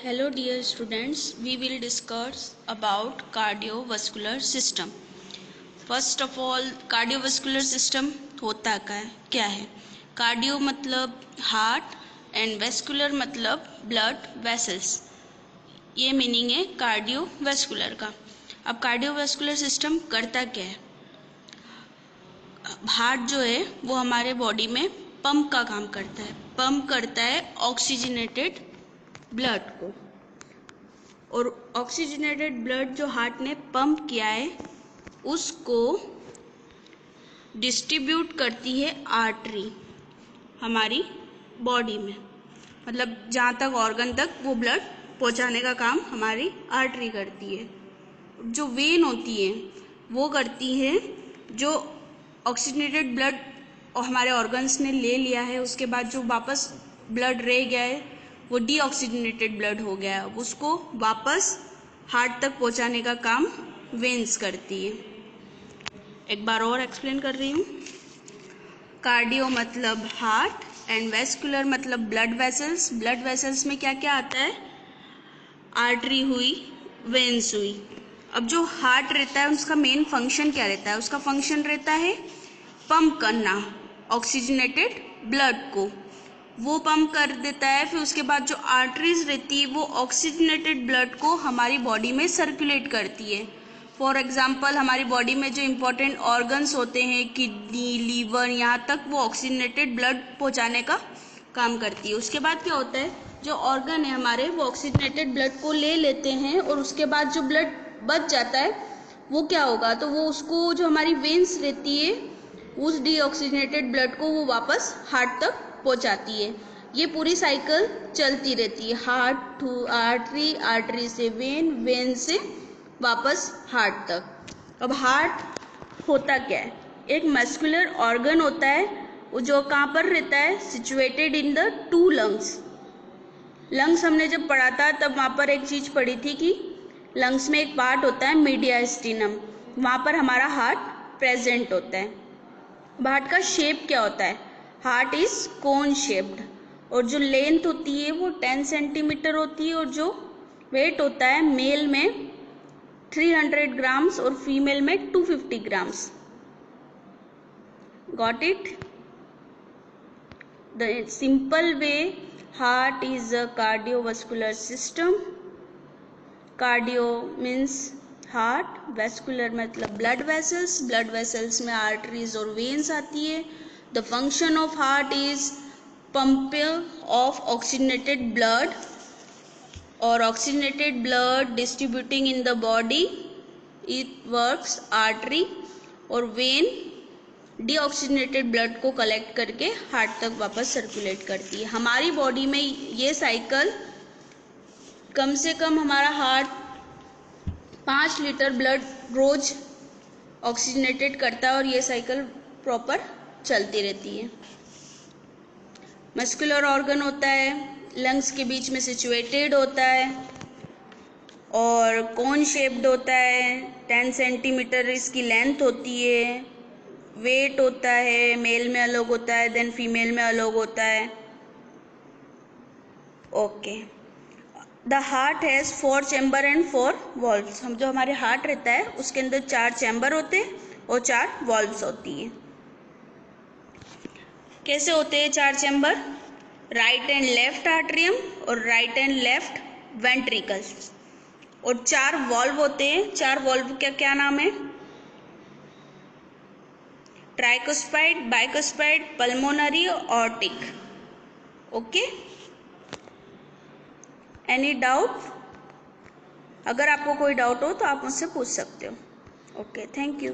Hello dear students, we will discuss about cardiovascular system. First of all, cardiovascular system होता क्या है? Cardio मतलब heart and vascular मतलब blood vessels. ये meaning है कार्डियोवैस्कुलर का। अब कार्डियोवैस्कुलर सिस्टम करता क्या है? हार्ट जो है वो हमारे बॉडी में पंप का काम करता है। पंप करता है ऑक्सीजनेटेड ब्लड को, और ऑक्सीजनेटेड ब्लड जो हार्ट ने पंप किया है उसको डिस्ट्रीब्यूट करती है आर्टरी हमारी बॉडी में, मतलब जहाँ तक ऑर्गन तक वो ब्लड पहुँचाने का काम हमारी आर्टरी करती है। जो वेन होती है वो करती है जो ऑक्सीजनेटेड ब्लड हमारे ऑर्गन्स ने ले लिया है, उसके बाद जो वापस ब्लड रह गया है वो डीऑक्सीजनेटेड ब्लड हो गया, उसको वापस हार्ट तक पहुंचाने का काम वेन्स करती है। एक बार और एक्सप्लेन कर रही हूँ। कार्डियो मतलब हार्ट एंड वेस्कुलर मतलब ब्लड वेसल्स। ब्लड वेसल्स में क्या क्या आता है? आर्टरी हुई, वेन्स हुई। अब जो हार्ट रहता है उसका मेन फंक्शन क्या रहता है? उसका फंक्शन रहता है पंप करना ऑक्सीजनेटेड ब्लड को, वो पंप कर देता है। फिर उसके बाद जो आर्टरीज रहती है वो ऑक्सीजनेटेड ब्लड को हमारी बॉडी में सर्कुलेट करती है। फॉर एग्जांपल हमारी बॉडी में जो इम्पोर्टेंट ऑर्गन्स होते हैं, किडनी, लीवर, यहाँ तक वो ऑक्सीजनेटेड ब्लड पहुँचाने का काम करती है। उसके बाद क्या होता है, जो ऑर्गन है हमारे वो ऑक्सीजनेटेड ब्लड को ले लेते हैं, और उसके बाद जो ब्लड बच जाता है वो क्या होगा, तो वो उसको जो हमारी वेन्स रहती है उस डीऑक्सीजनेटेड ब्लड को वो वापस हार्ट तक पहुंचाती है। ये पूरी साइकिल चलती रहती है, हार्ट टू आर्टरी, आर्टरी से वेन, वेन से वापस हार्ट तक। अब हार्ट होता क्या है? एक मस्कुलर ऑर्गन होता है, वो जो कहाँ पर रहता है? Situated in the two lungs. Lungs हमने जब पढ़ा था तब वहाँ पर एक चीज़ पढ़ी थी कि लंग्स में एक पार्ट होता है मीडियास्टिनम, वहाँ पर हमारा हार्ट प्रेजेंट होता है। हार्ट का शेप क्या होता है? हार्ट इज कोन शेप्ड, और जो लेंथ होती है वो 10 सेंटीमीटर होती है, और जो वेट होता है मेल में 300 ग्राम्स और फीमेल में 250 grams. Got it? The simple way, heart is a cardiovascular system. Cardio means heart, vascular मतलब ब्लड वेसल्स, ब्लड वेसल्स में आर्टरीज और वेन्स आती है। The function of heart is pump of oxygenated blood, और oxygenated blood distributing in the body, it works artery, और vein deoxygenated blood को collect करके heart तक वापस सर्कुलेट करती है। हमारी बॉडी में ये साइकिल कम से कम हमारा हार्ट 5 लीटर ब्लड रोज ऑक्सीजनेटेड करता है, और ये साइकिल प्रॉपर चलती रहती है। मस्कुलर ऑर्गन होता है, लंग्स के बीच में सिचुएटेड होता है, और कोन शेप्ड होता है, 10 सेंटीमीटर इसकी लेंथ होती है। वेट होता है, मेल में अलग होता है, देन फीमेल में अलग होता है। Okay. The heart has 4 chamber and 4 valves. हम जो हमारे हार्ट रहता है उसके अंदर 4 चैम्बर होते हैं और 4 वॉल्व्स होती है। कैसे होते हैं 4 chamber? Right and left atrium और राइट एंड लेफ्ट वेंट्रिकल्स, और 4 वॉल्व होते हैं। 4 वॉल्व का क्या नाम है? Tricuspid, bicuspid, pulmonary, aortic. Okay, any doubt? अगर आपको कोई डाउट हो तो आप मुझसे पूछ सकते हो। Okay, thank you.